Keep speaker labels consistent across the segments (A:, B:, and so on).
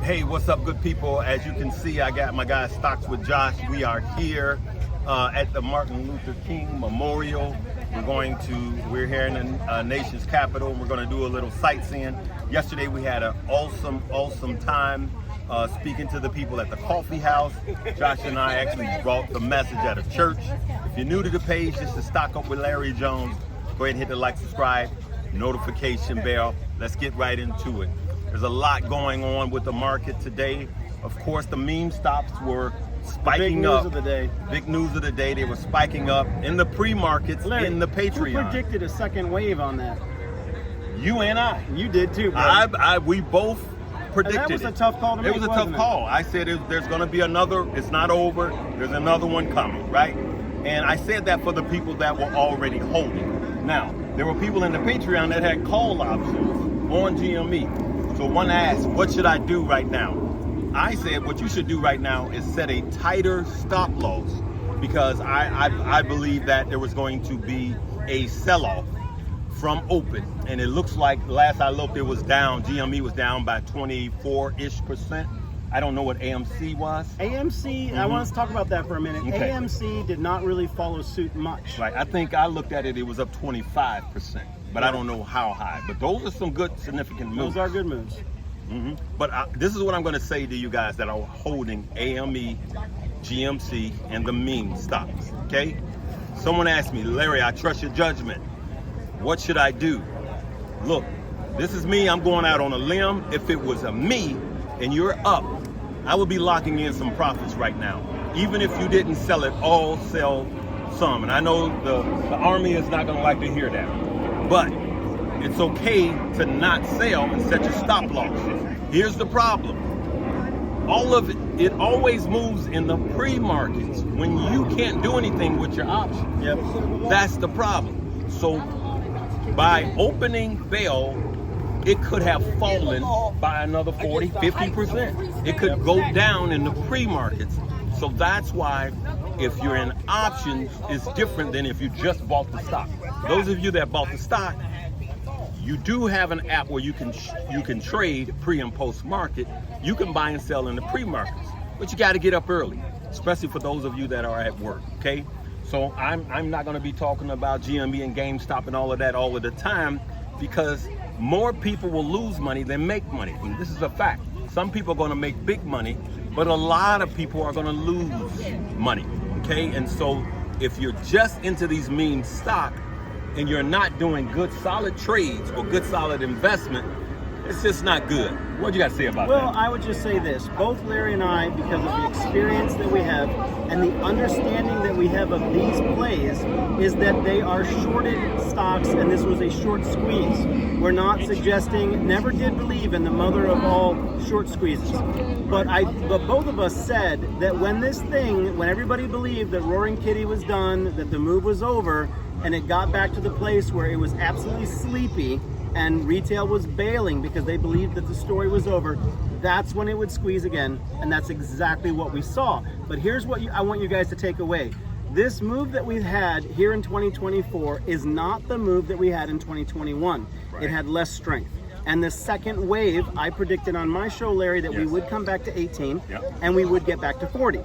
A: Hey, what's up, good people? As you can see, I got my guy Stocks with Josh. We are here at the Martin Luther King Memorial. We're here in the nation's capital, and we're going to do a little sightseeing. Yesterday we had an awesome time speaking to the people at the coffee house. Josh and I actually brought the message at a church. If you're new to the page, this is Stock Up with Larry Jones. Go ahead and hit the like, subscribe, notification bell. Let's get right into it. There's a lot going on with the market today. Of course, the meme stocks were spiking up.
B: Big news of the day.
A: Big news of the day. They were spiking up in the pre-markets, in the Patreon.
B: Who predicted a second wave on that?
A: You and I.
B: You did too, bro.
A: We both predicted
B: and that was a tough call to make.
A: It was a tough call. I said there's going to be another. It's not over. There's another one coming, right? And I said that for the people that were already holding. Now, there were people in the Patreon that had call options on GME. So one asked, what should I do right now? I said what you should do right now is set a tighter stop loss, because I believe that there was going to be a sell-off from open. And it looks like last I looked, it was down. GME was down by 24-ish%. I don't know what AMC was.
B: AMC, I want us to talk about that for a minute.
A: Okay.
B: AMC did not really follow suit much.
A: Right, I think I looked at it, it was up 25%. But I don't know how high. But those are some good, significant moves.
B: Those are good moves.
A: But this is what I'm going to say to you guys that are holding AME, GMC, and the meme stocks, okay? Someone asked me, Larry, I trust your judgment. What should I do? Look, this is me. I'm going out on a limb. If it was a me and you're up, I would be locking in some profits right now. Even if you didn't sell it all, sell some. And I know the army is not going to like to hear that. But it's okay to not sell and set your stop loss. Here's the problem. All of it always moves in the pre-markets when you can't do anything with your options.
B: Yep.
A: That's the problem. So by opening bell, it could have fallen by another 40, 50%. It could go down in the pre-markets. So that's why if you're in options, it's different than if you just bought the stock. Those of you that bought the stock, you do have an app where you can trade pre and post market. You can buy and sell in the pre-markets, but you got to get up early, especially for those of you that are at work, okay? So I'm not going to be talking about GME and GameStop and all of that all of the time, because more people will lose money than make money. And this is a fact. Some people are going to make big money, but a lot of people are going to lose money, okay? And so if you're just into these meme stock and you're not doing good solid trades or good solid investment, it's just not good. What do you got to say about that?
B: Well, I would just say this. Both Larry and I, because of the experience that we have and the understanding that we have of these plays, is that they are shorted stocks, and this was a short squeeze. We're not suggesting, never did believe in the mother of all short squeezes. But both of us said that when everybody believed that Roaring Kitty was done, that the move was over, and it got back to the place where it was absolutely sleepy, and retail was bailing because they believed that the story was over, that's when it would squeeze again, and that's exactly what we saw. But here's what I want you guys to take away. This move that we've had here in 2024 is not the move that we had in 2021. Right. It had less strength. And the second wave, I predicted on my show, Larry, that we would come back to 18, and we would get back to 40.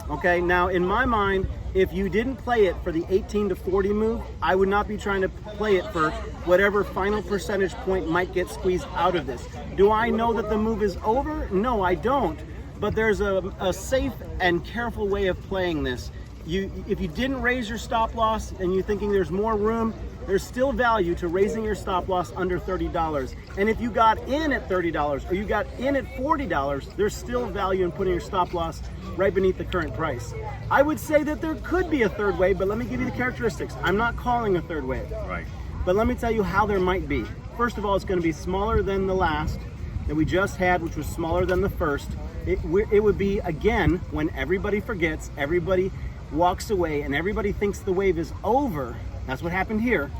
B: Okay, now in my mind, if you didn't play it for the 18 to 40 move, I would not be trying to play it for whatever final percentage point might get squeezed out of this. Do I know that the move is over? No, I don't. But there's a safe and careful way of playing this. If you didn't raise your stop loss and you're thinking there's more room, there's still value to raising your stop loss under $30. And if you got in at $30 or you got in at $40, there's still value in putting your stop loss right beneath the current price. I would say that there could be a third wave, but let me give you the characteristics. I'm not calling a third wave.
A: Right.
B: But let me tell you how there might be. First of all, it's going to be smaller than the last that we just had, which was smaller than the first. It would be, again, when everybody forgets, everybody walks away, and everybody thinks the wave is over. That's what happened here.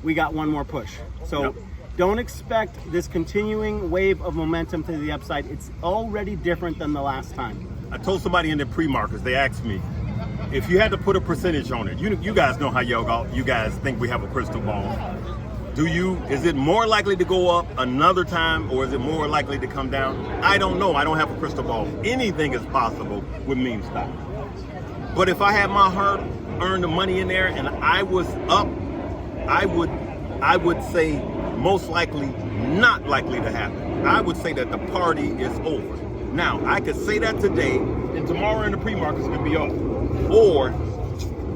B: We got one more push. So don't expect this continuing wave of momentum to the upside. It's already different than the last time.
A: I told somebody in the pre-markets, they asked me, if you had to put a percentage on it, you guys know how you guys think we have a crystal ball. Is it more likely to go up another time, or is it more likely to come down? I don't know. I don't have a crystal ball. Anything is possible with meme stocks. But if I had my hard-earned money in there and I was up, I would say most likely not likely to happen. I would say that the party is over. Now, I could say that today, and tomorrow in the pre-markets could be up. Or,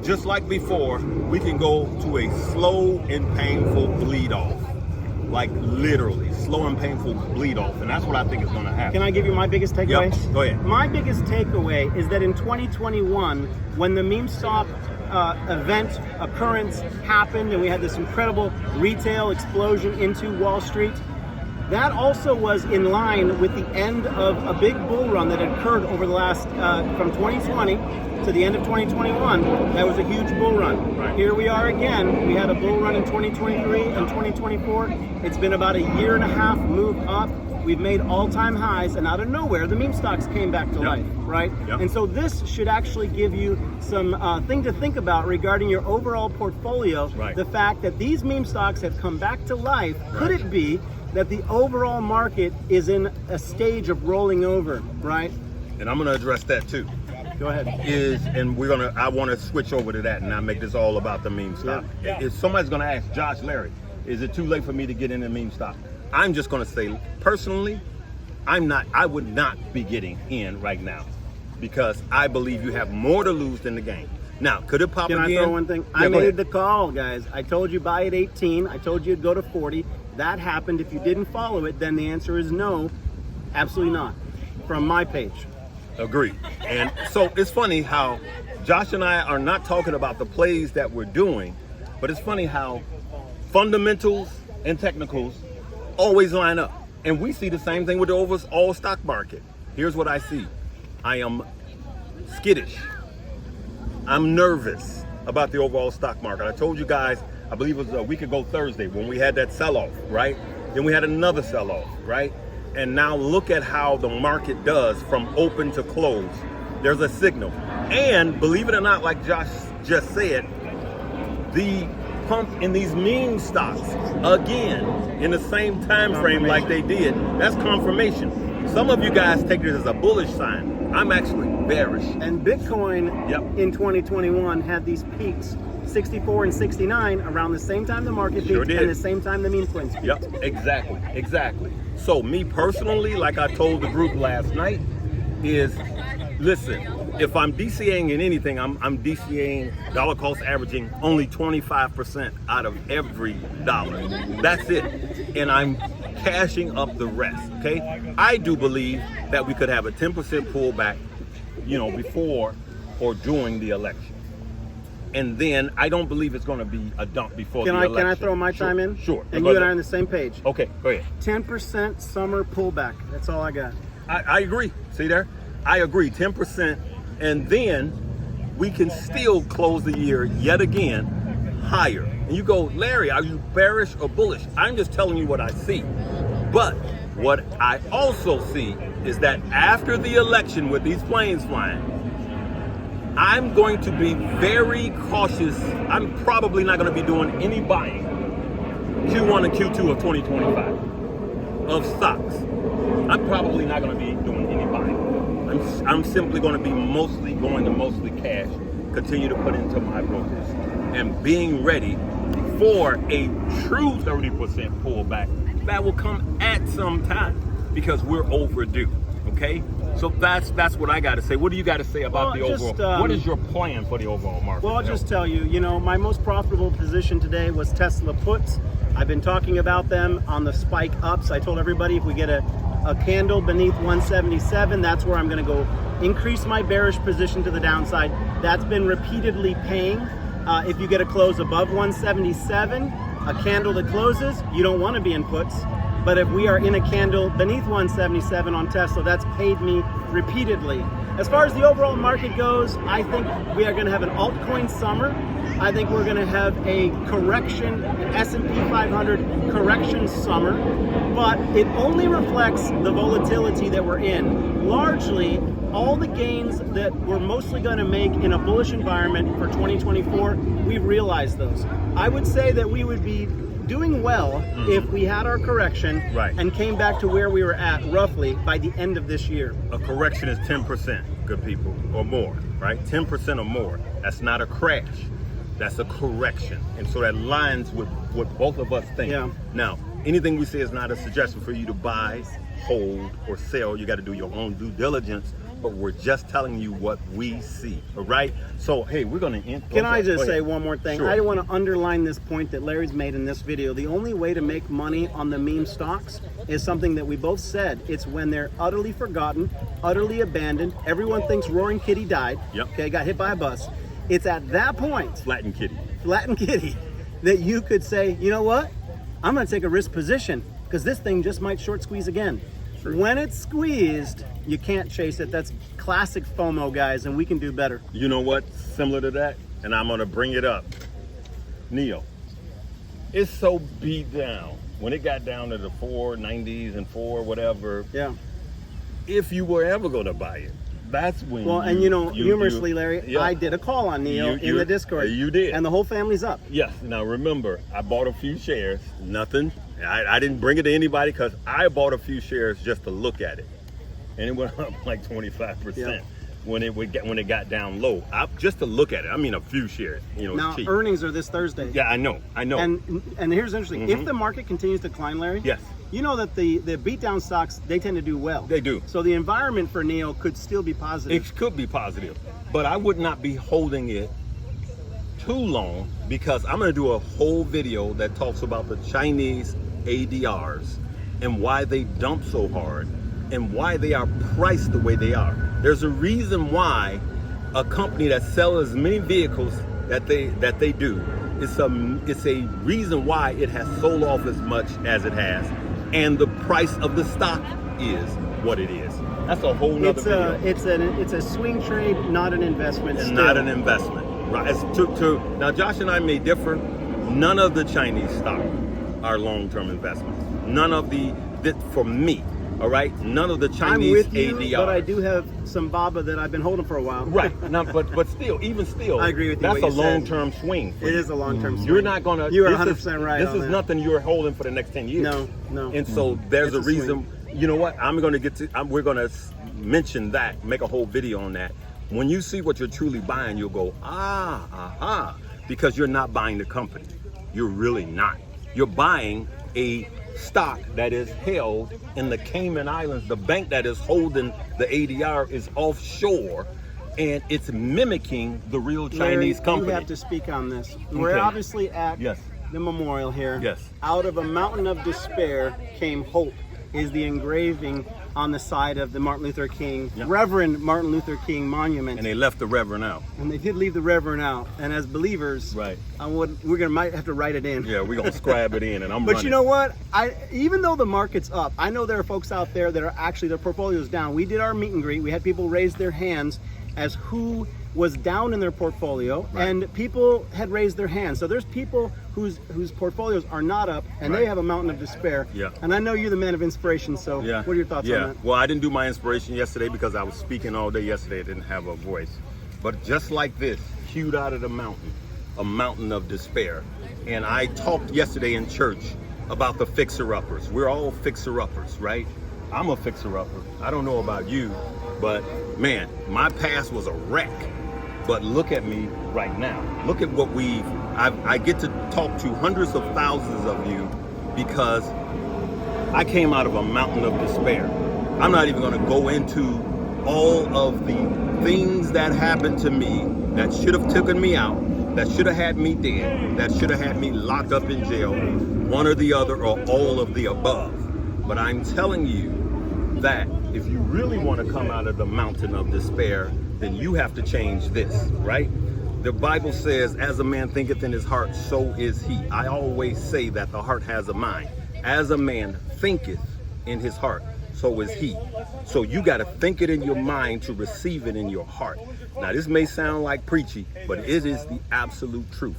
A: just like before, we can go to a slow and painful bleed off. Like literally, slow and painful bleed off. And that's what I think is going to happen.
B: Can I give you my biggest takeaway?
A: Yep, go ahead.
B: My biggest takeaway is that in 2021, when the meme stock occurrence happened and we had this incredible retail explosion into Wall Street, that also was in line with the end of a big bull run that had occurred over the last, from 2020 to the end of 2021. That was a huge bull run.
A: Right.
B: Here we are again. We had a bull run in 2023 and 2024. It's been about a year and a half move up. We've made all-time highs, and out of nowhere, the meme stocks came back to life, right?
A: Yep.
B: And so this should actually give you some thing to think about regarding your overall portfolio.
A: Right.
B: The fact that these meme stocks have come back to life. Could it be that the overall market is in a stage of rolling over, right?
A: And I'm going to address that too.
B: Go ahead.
A: I want to switch over to that and not make this all about the meme stock.
B: Yeah.
A: If somebody's going to ask, Josh, Larry, is it too late for me to get in the meme stock? I'm just going to say, personally, I would not be getting in right now because I believe you have more to lose than the gain. Now, could it pop again?
B: Can I throw one thing?
A: Yeah,
B: I
A: go ahead.
B: made the call, guys. I told you buy at 18. I told you it'd go to 40. That happened. If you didn't follow it, then the answer is no, absolutely not, from my page.
A: Agreed. And so it's funny how Josh and I are not talking about the plays that we're doing, but it's funny how fundamentals and technicals always line up. And we see the same thing with the overall stock market. Here's what I see. I am skittish. I'm nervous about the overall stock market. I told you guys, I believe it was a week ago Thursday when we had that sell-off, right? Then we had another sell-off, right? And now look at how the market does from open to close. There's a signal. And believe it or not, like Josh just said, the pump in these meme stocks again in the same time frame like they did, that's confirmation. Some of you guys take this as a bullish sign. I'm actually bearish.
B: And Bitcoin in 2021 had these peaks, 64 and 69, around the same time the market peaked and the same time the meme coins peaked.
A: Yep, exactly. So me personally, like I told the group last night, is listen, if I'm DCAing in anything, I'm DCAing dollar cost averaging only 25% out of every dollar. That's it. And I'm cashing up the rest, okay? I do believe that we could have a 10% pullback, before or during the election. And then I don't believe it's going to be a dump before the election.
B: Can I throw my time in?
A: Sure.
B: And you and I are on the same page.
A: Okay, go ahead.
B: 10% summer pullback. That's all I got.
A: I agree. See there? I agree. 10%. And then we can still close the year yet again higher. And you go, Larry, are you bearish or bullish? I'm just telling you what I see. But what I also see is that after the election with these planes flying, I'm going to be very cautious. I'm probably not going to be doing any buying Q1 and Q2 of 2025 of stocks. I'm probably not going to be doing any buying. I'm simply going to be mostly cash, continue to put into my brokers, and being ready for a true 30% pullback that will come at some time because we're overdue. Okay, so that's what I got to say. What do you got to say about the overall? What is your plan for the overall market?
B: Well, I'll just tell you, my most profitable position today was Tesla puts. I've been talking about them on the spike ups. I told everybody if we get a candle beneath 177, that's where I'm going to go increase my bearish position to the downside. That's been repeatedly paying. If you get a close above 177, a candle that closes, you don't want to be in puts. But if we are in a candle beneath 177 on Tesla, that's paid me repeatedly. As far as the overall market goes, I think we are going to have an altcoin summer. I think we're going to have a correction, an S&P 500 correction summer, but it only reflects the volatility that we're in. Largely, all the gains that we're mostly going to make in a bullish environment for 2024, we've realized those. I would say that we would be doing well if we had our correction
A: Right.
B: and came back to where we were at roughly by the end of this year.
A: A correction is 10%, good people, or more, right? 10% or more. That's not a crash. That's a correction. And so that lines with what both of us think.
B: Yeah.
A: Now, anything we say is not a suggestion for you to buy, hold, or sell. You got to do your own due diligence, but we're just telling you what we see, all right? So, hey, we're going to end.
B: Can I just say one more thing?
A: Sure.
B: I want to underline this point that Larry's made in this video. The only way to make money on the meme stocks is something that we both said. It's when they're utterly forgotten, utterly abandoned. Everyone thinks Roaring Kitty died.
A: Yep.
B: Okay, got hit by a bus. It's at that point,
A: Latin Kitty.
B: Latin Kitty, that you could say, you know what? I'm going to take a risk position because this thing just might short squeeze again.
A: True.
B: When it's squeezed, you can't chase it. That's classic FOMO, guys, and we can do better.
A: You know what? Similar to that, and I'm going to bring it up. Neo. It's so beat down. When it got down to the 490s and 4 whatever,
B: Yeah.
A: if you were ever going to buy it, that's when
B: Well, and humorously, Larry,
A: yeah.
B: I did a call on Neo in the Discord.
A: You did.
B: And the whole family's up.
A: Yes. Now remember, I bought a few shares. Nothing. I didn't bring it to anybody because I bought a few shares just to look at it, and it went up like 25%
B: Yeah.
A: when it got down low. Just to look at it. I mean, a few shares. You know,
B: Now,
A: it's cheap.
B: earnings are this Thursday.
A: Yeah, I know.
B: And here's interesting. If the market continues to climb, Larry,
A: Yes.
B: you know that the beatdown stocks, they tend to do well.
A: They do.
B: So the environment for Neo could still be positive.
A: It could be positive, but I would not be holding it too long because I'm going to do a whole video that talks about the Chinese ADRs and why they dump so hard and why they are priced the way they are. There's a reason why a company that sells as many vehicles that they do, it's a reason why it has sold off as much as it has, and the price of the stock is what it is. That's a whole nother video.
B: It's a swing trade, not an investment.
A: It's
B: still.
A: not an investment, right? Now, Josh and I may differ. None of the Chinese stock are long-term investments. None of for me, all right? None of the Chinese
B: I'm with you,
A: ADR.
B: but I do have some BABA that I've been holding for a while.
A: Right. Now, but still, I
B: agree with you,
A: That's
B: what
A: a
B: you said.
A: long-term swing. For
B: It
A: you.
B: is a long-term swing.
A: You're not gonna.
B: You are
A: this
B: 100% right
A: This
B: on
A: is
B: that.
A: nothing you're holding for the next 10 years.
B: No.
A: And so there's
B: It's
A: a
B: a
A: reason. You know what? I'm gonna get to. We're gonna mention that. Make a whole video on that. When you see what you're truly buying, you'll go because you're not buying the company. You're really not. You're buying a stock that is held in the Cayman Islands. The bank that is holding the ADR is offshore, and it's mimicking the real Chinese
B: Larry,
A: company.
B: You have to speak on this. We're obviously at
A: Yes.
B: the memorial here.
A: Yes.
B: Out of a mountain of despair came hope, is the engraving on the side of the Martin Luther King,
A: Yep.
B: Reverend Martin Luther King monument.
A: And they left the Reverend out.
B: And they did leave the Reverend out. And as believers,
A: Right.
B: might have to write it in.
A: Yeah, we're gonna scribe it in, and I'm.
B: But
A: running.
B: you know what? Even though the market's up, I know there are folks out there that are actually their portfolios down. We did our meet and greet. We had people raise their hands as who was down in their portfolio,
A: Right.
B: and people had raised their hands. So there's people whose portfolios are not up, and they
A: Right.
B: have a mountain of despair.
A: Yeah.
B: And I know you're the man of inspiration. So
A: Yeah.
B: what are your thoughts on that?
A: Well, I didn't do my inspiration yesterday because I was speaking all day yesterday. I didn't have a voice. But just like this, hewed out of the mountain, a mountain of despair. And I talked yesterday in church about the fixer-uppers. We're all fixer-uppers, right? I'm a fixer-upper. I don't know about you, but man, my past was a wreck. But look at me right now. Look at what I get to talk to hundreds of thousands of you because I came out of a mountain of despair. I'm not even going to go into all of the things that happened to me that should have taken me out, that should have had me dead, that should have had me locked up in jail, one or the other or all of the above. But I'm telling you that if you really want to come out of the mountain of despair, then you have to change this, right? The Bible says, as a man thinketh in his heart, so is he. I always say that the heart has a mind. As a man thinketh in his heart, so is he. So you got to think it in your mind to receive it in your heart. Now, this may sound like preachy, but it is the absolute truth.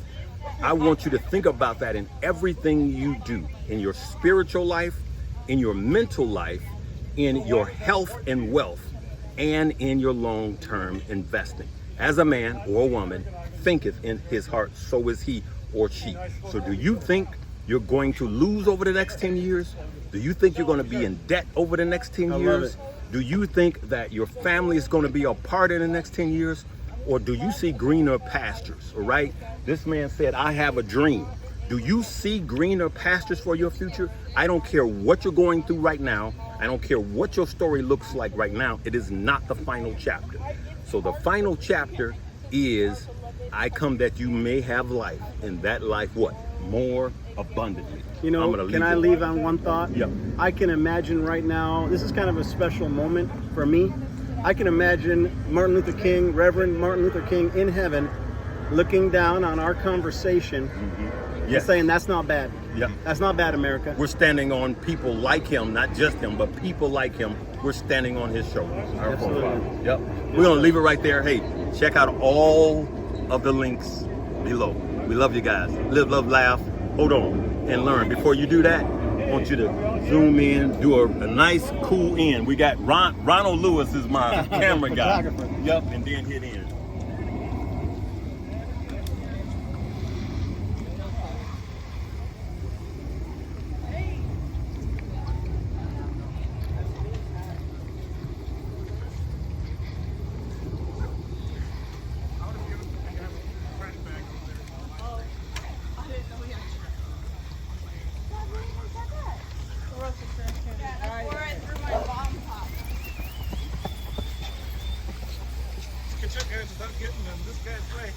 A: I want you to think about that in everything you do, in your spiritual life, in your mental life, in your health and wealth, and in your long-term investing. As a man or a woman thinketh in his heart, so is he or she. So do you think you're going to lose over the next 10 years? Do you think you're going to be in debt over the next 10
B: I love
A: years?
B: it.
A: Do you think that your family is going to be a part in the next 10 years? Or do you see greener pastures, all right? This man said, I have a dream. Do you see greener pastures for your future? I don't care what you're going through right now. I don't care what your story looks like right now. It is not the final chapter. So the final chapter is, I come that you may have life, and that life what? More abundantly.
B: You know, can I leave on one thought?
A: Yep.
B: I can imagine right now, this is kind of a special moment for me. I can imagine Martin Luther King, Reverend Martin Luther King in heaven, looking down on our conversation and saying, that's not bad.
A: Yep.
B: That's not bad, America.
A: We're standing on people like him, not just him, but people like him. We're standing on his shoulders. Our
B: Absolutely.
A: forefather. Yep. We're going to leave it right there. Hey, check out all of the links below. We love you guys. Live, love, laugh. Hold on and learn. Before you do that, I want you to zoom in, do a nice, cool in. We got Ronald Lewis is my camera guy. Yep, and then hit in.
C: Get your guys without getting them this guy's way.